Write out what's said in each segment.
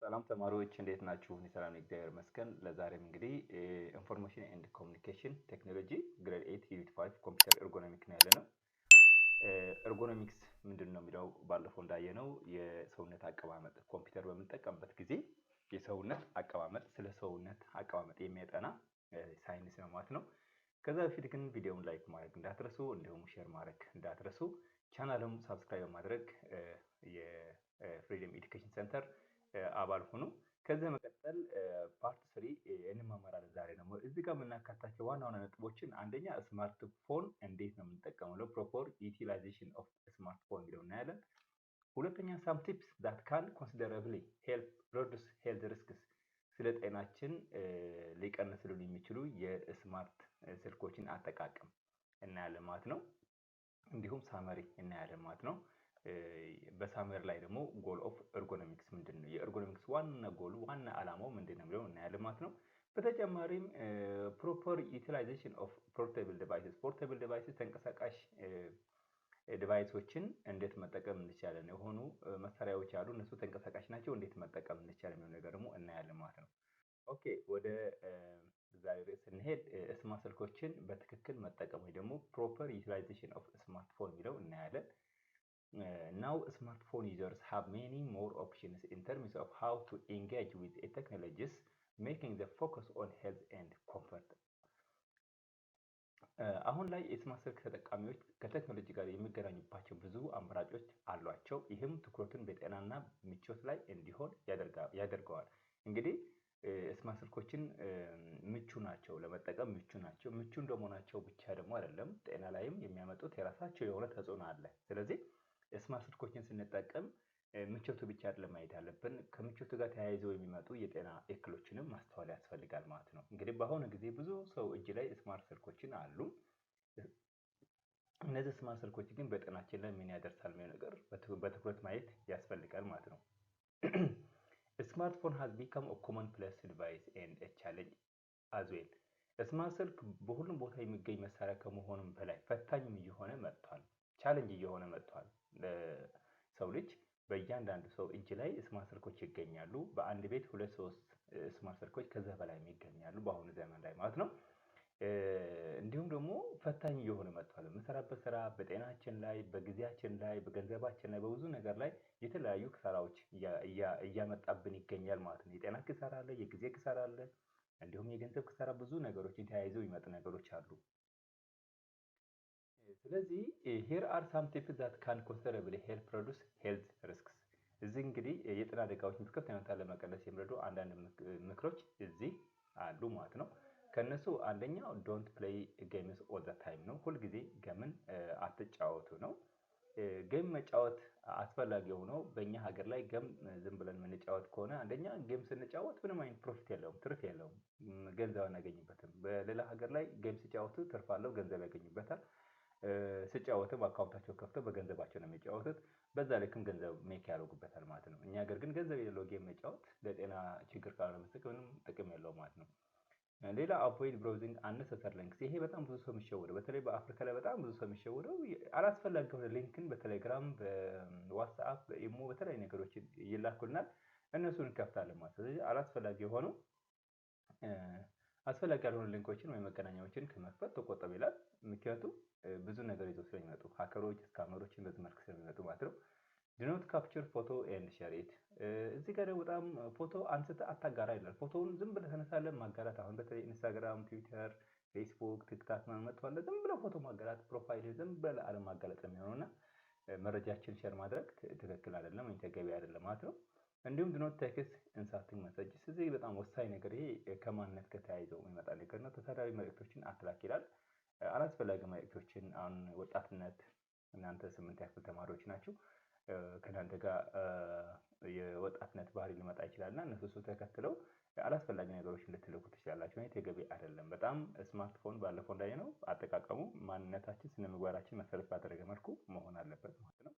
ሰላም ተማሪዎች እንዴት ናችሁ? እኔ ሰላም ነኝ፣ እግዚአብሔር ይመስገን። ለዛሬም እንግዲህ ኢንፎርሜሽን ኤንድ ኮሚኒኬሽን ቴክኖሎጂ ግሬድ 8 ዩኒት 5 ኮምፒውተር ኤርጎኖሚክ ነው ያለነው። ኤርጎኖሚክስ ምንድን ነው የሚለው ባለፈው እንዳየነው የሰውነት አቀማመጥ ኮምፒውተር በምንጠቀምበት ጊዜ የሰውነት አቀማመጥ ስለ ሰውነት አቀማመጥ የሚያጠና ሳይንስ ነው ማለት ነው። ከዛ በፊት ግን ቪዲዮውን ላይክ ማድረግ እንዳትረሱ፣ እንዲሁም ሼር ማድረግ እንዳትረሱ፣ ቻናሉን ሳብስክራይብ በማድረግ የፍሪደም ኤዱኬሽን ሴንተር አባል ሆኑ። ከዚህ በመቀጠል ፓርት 3 እንማማራለን። ዛሬ ደግሞ እዚህ ጋር የምናካታቸው ዋና ዋና ነጥቦችን አንደኛ ስማርትፎን እንዴት ነው የምንጠቀመው፣ ፕሮፐር ዩቲላይዜሽን ኦፍ ስማርትፎን የሚለው እናያለን። ሁለተኛ ሳም ቲፕስ ዛት ካን ኮንሲደራብሊ ሄልፕ ሪዱስ ሄልዝ ሪስክስ፣ ስለ ጤናችን ሊቀንስልን የሚችሉ የስማርት ስልኮችን አጠቃቀም እናያለን ማለት ነው። እንዲሁም ሳመሪ እናያለን ማለት ነው። በሳመር ላይ ደግሞ ጎል ኦፍ ኤርጎኖሚክስ ምንድን ነው፣ የኤርጎኖሚክስ ዋና ጎሉ ዋና ዓላማው ምንድን ነው የሚለው እናያለን ማለት ነው። በተጨማሪም ፕሮፐር ዩቲላይዜሽን ኦፍ ፖርቴብል ዲቫይስስ፣ ፖርቴብል ዲቫይስስ ተንቀሳቃሽ ዲቫይሶችን እንዴት መጠቀም እንችላለን፣ የሆኑ መሳሪያዎች አሉ፣ እነሱ ተንቀሳቃሽ ናቸው፣ እንዴት መጠቀም እንችላለን የሚለው ነገር ደግሞ እናያለን ማለት ነው። ኦኬ ወደ ዛሬ ስንሄድ ስማርት ስልኮችን በትክክል መጠቀም ወይ ደግሞ ፕሮፐር ዩቲላይዜሽን ኦፍ ስማርትፎን የሚለው እናያለን። Now smartphone users have many more options in terms of how to engage with technologies, making the focus on health and comfort. አሁን ላይ የስማርት ስልክ ተጠቃሚዎች ከቴክኖሎጂ ጋር የሚገናኙባቸው ብዙ አማራጮች አሏቸው። ይህም ትኩረቱን በጤናና ምቾት ላይ እንዲሆን ያደርገዋል። እንግዲህ ስማርት ስልኮችን ምቹ ናቸው፣ ለመጠቀም ምቹ ናቸው። ምቹ እንደመሆናቸው ብቻ ደግሞ አይደለም፣ ጤና ላይም የሚያመጡት የራሳቸው የሆነ ተጽዕኖ አለ። ስለዚህ ስማርት ስልኮችን ስንጠቀም ምቾቱ ብቻ አይደለም ማየት ያለብን፣ ከምቾቱ ጋር ተያይዘው የሚመጡ የጤና እክሎችንም ማስተዋል ያስፈልጋል ማለት ነው። እንግዲህ በአሁኑ ጊዜ ብዙ ሰው እጅ ላይ ስማርት ስልኮችን አሉ። እነዚህ ስማርት ስልኮች ግን በጤናችን ላይ ምን ያደርሳል የሚለው ነገር በትኩረት ማየት ያስፈልጋል ማለት ነው። ስማርትፎን has become a commonplace device and a challenge as well. ስማርት ስልክ በሁሉም ቦታ የሚገኝ መሳሪያ ከመሆኑም በላይ ፈታኝም እየሆነ መጥቷል፣ ቻሌንጅ እየሆነ መጥቷል። ሰው ልጅ በእያንዳንዱ ሰው እጅ ላይ ስማርት ስልኮች ይገኛሉ። በአንድ ቤት 2-3 ስማርት ስልኮች ከዛ በላይ ይገኛሉ በአሁኑ ዘመን ላይ ማለት ነው። እንዲሁም ደግሞ ፈታኝ እየሆነ መጥቷል። የምንሰራበት ስራ በጤናችን ላይ፣ በጊዜያችን ላይ፣ በገንዘባችን ላይ፣ በብዙ ነገር ላይ የተለያዩ ክሳራዎች እያመጣብን ይገኛል ማለት ነው። የጤና ክሳራ አለ፣ የጊዜ ክሳራ አለ፣ እንዲሁም የገንዘብ ክሳራ፣ ብዙ ነገሮችን ተያይዘው ይመጡ ነገሮች አሉ። ስለዚህ here are some tips that can considerably help reduce health risks. እዚህ እንግዲህ የጤና አደጋዎችን በከፍተኛ ሁኔታ ለመቀነስ የሚረዱ አንዳንድ ምክሮች እዚህ አሉ ማለት ነው። ከነሱ አንደኛው ዶንት ፕሌይ ጌምስ ኦል ዘ ታይም ነው። ሁልጊዜ ገምን አትጫወቱ ነው። ጌም መጫወት አስፈላጊ ሆኖ በእኛ ሀገር ላይ ገም ዝም ብለን የምንጫወት ከሆነ አንደኛ ጌም ስንጫወት ምንም አይነት ፕሮፊት የለውም፣ ትርፍ የለውም፣ ገንዘብ አናገኝበትም። በሌላ ሀገር ላይ ጌም ሲጫወቱ ትርፍ አለው፣ ገንዘብ ያገኙበታል። ሲጫወትም አካውንታቸው ከፍተው በገንዘባቸው ነው የሚጫወቱት፣ በዛ ልክም ገንዘብ ሜክ ያደርጉበታል ማለት ነው። እኛ ሀገር ግን ገንዘብ የሌለው ጌም መጫወት ለጤና ችግር ካልሆነ በስተቀር ምንም ጥቅም የለውም ማለት ነው። ሌላ አቮይድ ብራውዚንግ አነሰሰሪ ሊንክስ፣ ይሄ በጣም ብዙ ሰው የሚሸወደው፣ በተለይ በአፍሪካ ላይ በጣም ብዙ ሰው የሚሸወደው አላስፈላጊ የሆነ ሊንክን በቴሌግራም፣ በዋትስአፕ፣ በኢሞ በተለያዩ ነገሮች ይላኩልናል፣ እነሱን እንከፍታለን ማለት ነው። ስለዚህ አላስፈላጊ የሆኑ አስፈላጊ ያልሆኑ ሊንኮችን ወይም መገናኛዎችን ከመክፈት ተቆጠብ ይላል። ምክንያቱም ብዙ ነገር ይዘው ስለሚመጡ ሀከሮች፣ ስካመሮችን በዚህ መልክ ስለሚመጡ ማለት ነው። ዲኖት ካፕቸር ፎቶ ኤንድ ሼር ኢት፣ እዚህ ጋር በጣም ፎቶ አንስተ አታጋራ ይላል። ፎቶውን ዝም ብለህ ተነሳለህ ማጋራት፣ አሁን በተለይ ኢንስታግራም፣ ትዊተር፣ ፌስቡክ፣ ቲክታክ መጥቷል። ዝም ብለህ ፎቶ ማጋራት፣ ፕሮፋይል ዝም ብለህ አለም ማጋለጥ የሚሆነውና መረጃችን ሼር ማድረግ ትክክል አይደለም ወይ ተገቢ አይደለም ማለት ነው። እንዲሁም ዲኖት ቴክስት ኢንሳርቲንግ መሰጅስ፣ እዚህ በጣም ወሳኝ ነገር፣ ይሄ ከማንነት ጋር ተያይዘው የሚመጣ ነገር ነው። ተሳዳቢ መልእክቶችን አትላክ ይላል። አላስፈላጊ መልእክቶችን አሁን ወጣትነት፣ እናንተ 8ኛ ክፍል ተማሪዎች ናችሁ፣ ከእናንተ ጋር የወጣትነት ባህሪ ሊመጣ ይችላል እና እነሱ ተከትለው አላስፈላጊ ነገሮችን ልትልኩ ትችላላችሁ። ይሄ ተገቢ አይደለም። በጣም ስማርትፎን ባለፈው እንዳየነው አጠቃቀሙ ማንነታችን፣ ስነ ምግባራችን መሰረት ባደረገ መልኩ መሆን አለበት ማለት ነው።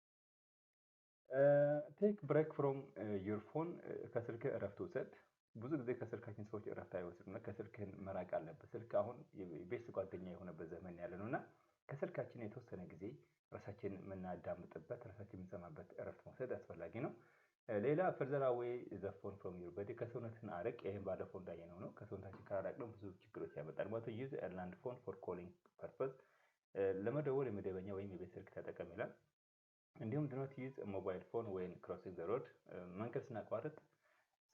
ቴክ ብሬክ ፍሮም ዩር ፎን፣ ከስልክህ እረፍት ውሰድ። ብዙ ጊዜ ከስልካችን ሰዎች እረፍት አይወስዱም። ከስልክህን መራቅ አለበት። ስልክ አሁን ቤስት ጓደኛ የሆነበት ዘመን ያለ ነው እና ከስልካችን የተወሰነ ጊዜ ራሳችን የምናዳምጥበት፣ ራሳችን የምንሰማበት እረፍት መውሰድ አስፈላጊ ነው። ሌላ ፈርዘር አዌይ ዘ ፎን ፍሮም ዩር ቦዲ ከሰውነትን አርቅ። ይህም ባለፈው እንዳየነው ነው። ከሰውነታችን ካራቅነው ብዙ ችግሮች ያመጣል ማለት ነው። ዩዝ ኤርላንድ ፎን ፎር ኮሊንግ ፐርፐዝ ለመደወል የመደበኛ ወይም የቤት ስልክ ተጠቀም ይላል። እንዲሁም ዱ ኖት ዩዝ ሞባይል ፎን ወይን ክሮሲንግ ዘ ሮድ መንገድ ስናቋርጥ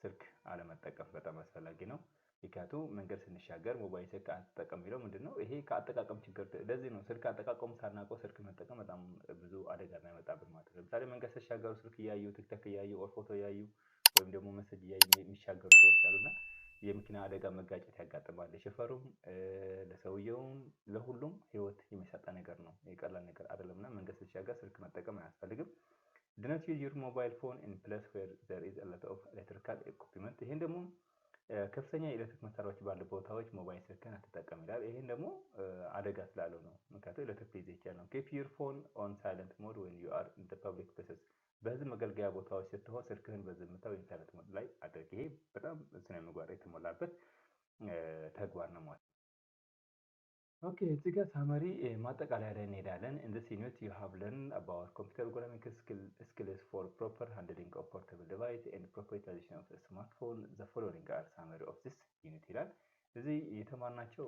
ስልክ አለመጠቀም በጣም አስፈላጊ ነው። ምክንያቱም መንገድ ስንሻገር ሞባይል ስልክ አትጠቀም የሚለው ምንድን ነው? ይሄ ከአጠቃቀም ችግር ለዚህ ነው። ስልክ አጠቃቀሙ ሳናውቀው ስልክ መጠቀም በጣም ብዙ አደጋ የሚያመጣብን ማለት ነው። ለምሳሌ መንገድ ሲሻገሩ ስልክ እያዩ ቲክቶክ እያዩ ኦር ፎቶ እያዩ ወይም ደግሞ መሰጅ እያዩ የሚሻገሩ ሰዎች አሉና የመኪና አደጋ መጋጨት ያጋጥማል። ለሾፌሩም ለሰውየውም ለሁሉም ህይወት የሚሰጣ ነገር ነው። የቀላል ነገር አይደለም እና መንገድ ሲሻገር ስልክ መጠቀም አያስፈልግም። do not use your mobile phone in place where there is a lot of electrical equipment ይሄን ደግሞ ከፍተኛ የኤሌክትሪክ መሳሪያዎች ባሉ ቦታዎች ሞባይል ስልክን አትጠቀም ይላል። ይሄን ደግሞ አደጋ ስላለው ነው። ምክንያቱም ኤሌክትሪክ ሊይዝ ይችላል ነው። keep your phone on silent mode when you are in the public places በህዝብ መገልገያ ቦታዎች ስትሆን ስልክህን በዝምታ ወይም ሳይለንት ሞድ ላይ አድርግ። ይሄ በጣም ስነ ምግባር የተሞላበት ተግባር ነው ማለት ነው። ኦኬ እዚህ ጋር ሳመሪ ማጠቃለያ ላይ እንሄዳለን። in this unit you have learned about computer ergonomic skills for proper handling of portable device and proper utilization of a smartphone. The following are summary of this unit ይላል። እዚህ የተማርናቸው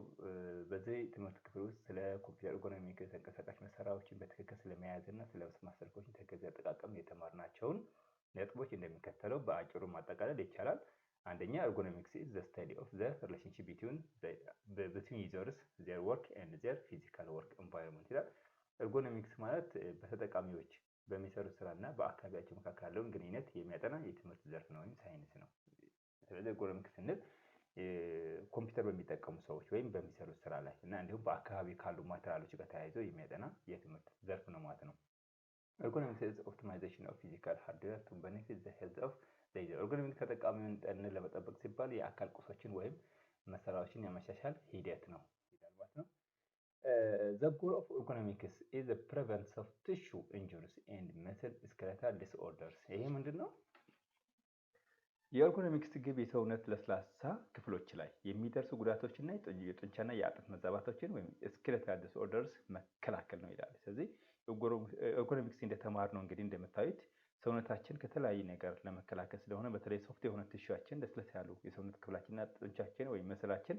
በዚህ ትምህርት ክፍል ውስጥ ስለ ኮምፒውተር ኤርጎኖሚክ ተንቀሳቃሽ መሳሪያዎችን በትክክል ስለመያዝ እና ስለ ስማርት ስልኮችን ተገቢ አጠቃቀም የተማርናቸውን ነጥቦች እንደሚከተለው በአጭሩ ማጠቃለል ይቻላል። አንደኛ ergonomics is the study of the relationship between users, their work and their physical work environment ይላል። ergonomics ማለት በተጠቃሚዎች በሚሰሩት ስራና በአካባቢያቸው መካከል ያለውን ግንኙነት የሚያጠና የትምህርት ዘርፍ ነው ወይም ሳይንስ ነው። ስለዚህ ergonomics ስንል ኮምፒውተር በሚጠቀሙ ሰዎች ወይም በሚሰሩት ስራ ላይ እና እንዲሁም በአካባቢ ካሉ ማቴሪያሎች ጋር ተያይዞ የሚያጠና የትምህርት ዘርፍ ነው ማለት ነው። ergonomics is optimization of physical hardware to benefit the health of the user. ergonomics ተጠቃሚውን ጤንነት ለመጠበቅ ሲባል የአካል ቁሶችን ወይም መሳሪያዎችን የማሻሻል ሂደት ነው ይላል ማለት ነው። The goal of ergonomics is the prevention of tissue injuries and muscle skeletal disorders. ይሄ ምንድነው? የኤርጎኖሚክስ ግብ የሰውነት ለስላሳ ክፍሎች ላይ የሚደርሱ ጉዳቶችና የጡንቻና የአጥንት መዛባቶችን ወይም ስኬለታል ዲስኦርደርስ መከላከል ነው ይላል። ስለዚህ ኤርጎኖሚክስ እንደተማርነው እንግዲህ እንደምታዩት ሰውነታችን ከተለያየ ነገር ለመከላከል ስለሆነ በተለይ ሶፍት የሆነ ቲሹአችን ለስለስ ያሉ የሰውነት ክፍላችንና ጡንቻችን ወይም መስላችን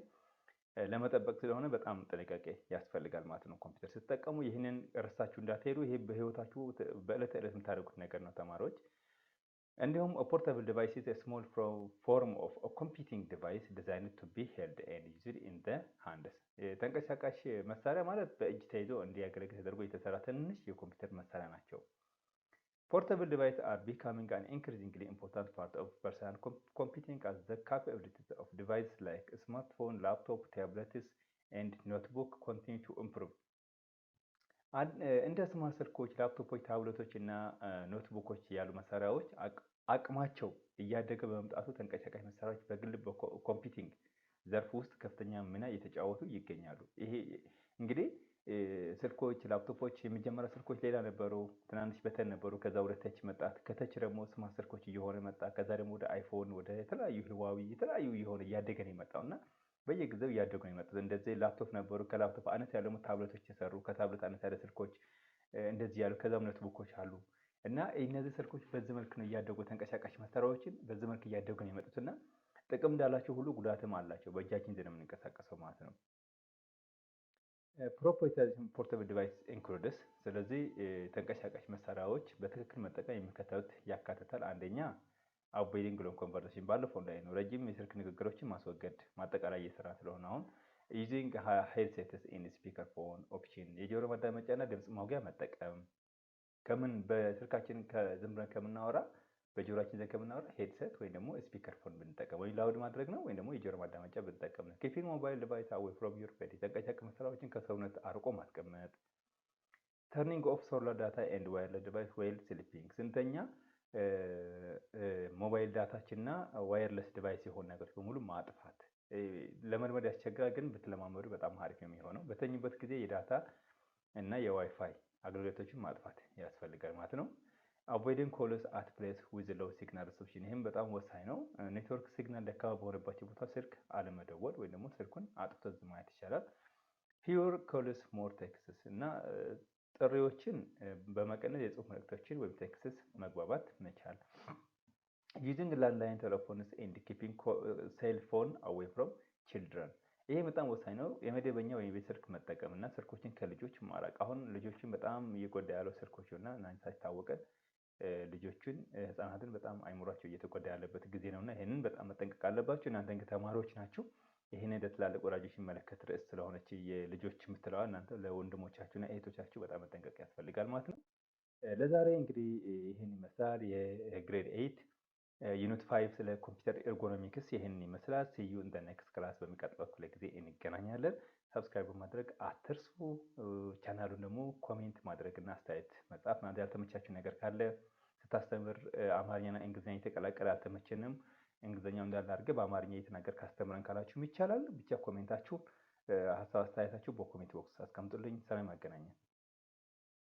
ለመጠበቅ ስለሆነ በጣም ጥንቃቄ ያስፈልጋል ማለት ነው። ኮምፒውተር ስትጠቀሙ ይህንን እረሳችሁ እንዳትሄዱ። ይሄ በህይወታችሁ በዕለት ተዕለት የምታደርጉት ነገር ነው ተማሪዎች። እንዲሁም a portable device is a small form of a computing device designed to be held and used in the hands. ተንቀሳቃሽ መሳሪያ ማለት በእጅ ተይዞ እንዲያገለግል ተደርጎ የተሰራ ትንሽ የኮምፒውተር መሳሪያ ናቸው። Portable devices are becoming an increasingly important part of personal computing as the capabilities of devices like smartphone, laptop, tablets, and notebook continue to improve. እንደ ስማርት ስልኮች፣ ላፕቶፖች፣ ታብሌቶች እና ኖትቡኮች ያሉ መሳሪያዎች አቅማቸው እያደገ በመምጣቱ ተንቀሳቃሽ መሳሪያዎች በግል በኮምፒውቲንግ ዘርፍ ውስጥ ከፍተኛ ሚና እየተጫወቱ ይገኛሉ። ይሄ እንግዲህ ስልኮች፣ ላፕቶፖች የመጀመሪያ ስልኮች ሌላ ነበሩ፣ ትናንሽ በተን ነበሩ። ከዛ ወደ ተች መጣ። ከተች ደግሞ ስማርት ስልኮች እየሆነ መጣ። ከዛ ደግሞ ወደ አይፎን፣ ወደ የተለያዩ ህዋዊ የተለያዩ እየሆነ እያደገ ነው የመጣው እና በየጊዜው እያደጉ ነው የመጡት። እንደዚህ ላፕቶፕ ነበሩ። ከላፕቶፕ አነስ ያሉ ታብሌቶች ተሰሩ። ከታብሌት አነስ ያለ ስልኮች እንደዚህ ያሉ። ከዛም ኖትቡኮች አሉ እና እነዚህ ስልኮች በዚህ መልክ ነው እያደጉ ተንቀሳቃሽ መሳሪያዎችን በዚህ መልክ እያደጉ ነው የመጡት እና ጥቅም እንዳላቸው ሁሉ ጉዳትም አላቸው። በእጃችን ይዘን የምንንቀሳቀሰው ማለት ነው። ፕሮፕሪተሪ ፖርታብል ዲቫይስ ኢንክሉድስ ስለዚህ ተንቀሳቃሽ መሳሪያዎች በትክክል መጠቀም የሚከተሉት ያካትታል። አንደኛ አቮይዲንግ ሎንግ ኮንቨርሴሽን ባለፈው ላይ ነው። ረጅም የስልክ ንግግሮችን ማስወገድ ማጠቃላይ እየሰራ ስለሆነ አሁን ዩዚንግ ሄድሴትስ ኢን ስፒከር ፎን ኦፕሽን የጆሮ ማዳመጫና ድምጽ ማጉያ መጠቀም ከምን በስልካችን ዝም ብለን ከምናወራ በጆሮአችን ዘንድ ከምናወራ ሄድሴት ወይ ደግሞ ስፒከር ፎን ብንጠቀም ወይ ላውድ ማድረግ ነው ወይ ደግሞ የጆሮ ማዳመጫ ብንጠቀም ነው። ኪፒንግ ሞባይል ዲቫይስ አዌይ ፍሮም ዩር ቤድ ተንቀሳቃሽ መሳሪያዎችን ከሰውነት አርቆ ማስቀመጥ። ተርኒንግ ኦፍ ሶላር ዳታ ኤንድ ዋየርለስ ዲቫይስ ዌል ስሊፒንግ ስንተኛ ሞባይል ዳታችንና ዋየርለስ ዲቫይስ የሆኑ ነገሮች በሙሉ ማጥፋት። ለመልመድ ያስቸግራል፣ ግን ብትለማመዱ በጣም አሪፍ ነው የሚሆነው። በተኙበት ጊዜ የዳታ እና የዋይፋይ አገልግሎቶችን ማጥፋት ያስፈልጋል ማለት ነው። አቮይዲንግ ኮልስ አት ፕሌስ ዊዝ ሎው ሲግናል ሪሰፕሽን ይህም በጣም ወሳኝ ነው። ኔትወርክ ሲግናል ደካማ በሆነባቸው ቦታ ስልክ አለመደወል ወይ ደግሞ ስልኩን አጥፍቶ ዝም ማለት ይቻላል። ፊውር ኮልስ ሞር ቴክስትስ እና ጥሪዎችን በመቀነስ የጽሁፍ መልእክቶችን ወይም ቴክስትስ መግባባት መቻል። ዩዚንግ ላንድላይን ቴሌፎንስ ኤንድ ኪፒንግ ሴል ፎን አዌይ ፍሮም ችልድረን። ይሄ በጣም ወሳኝ ነው። የመደበኛ ወይም የቤት ስልክ መጠቀም እና ስልኮችን ከልጆች ማራቅ። አሁን ልጆችን በጣም እየጎዳ ያለው ስልኮች እና እናንተ ሳይታወቀ ልጆችን ህፃናትን በጣም አይምሯቸው እየተጎዳ ያለበት ጊዜ ነው እና ይህንን በጣም መጠንቀቅ አለባቸው። እናንተ እንግዲህ ተማሪዎች ናችሁ። ይህን እንደ ትላልቅ ወላጆች የሚመለከት ርዕስ ስለሆነች የልጆች የምትለዋ እናንተ ለወንድሞቻችሁና እህቶቻችሁ በጣም መጠንቀቅ ያስፈልጋል ማለት ነው። ለዛሬ እንግዲህ ይህን ይመስላል የግሬድ 8 ዩኒት 5 ስለ ኮምፒውተር ኤርጎኖሚክስ ይህንን ይመስላል። ሲዩ ኢን ዘ ኔክስት ክላስ፣ በሚቀጥለው ክፍለ ጊዜ እንገናኛለን። ሰብስክራይብ በማድረግ አትርሱ። ቻናሉን ደግሞ ኮሜንት ማድረግና አስተያየት መጻፍ። እናንተ ያልተመቻችሁ ነገር ካለ ስታስተምር አማርኛና እንግሊዝኛ የተቀላቀለ አልተመቸንም፣ እንግሊዝኛው እንዳለ አድርገህ በአማርኛ እየተናገር ካስተምረን ካላችሁም ይቻላል። ብቻ ኮሜንታችሁ ሀሳብ አስተያየታችሁ በኮሜንት ቦክስ አስቀምጡልኝ። ሰላም ያገናኘን።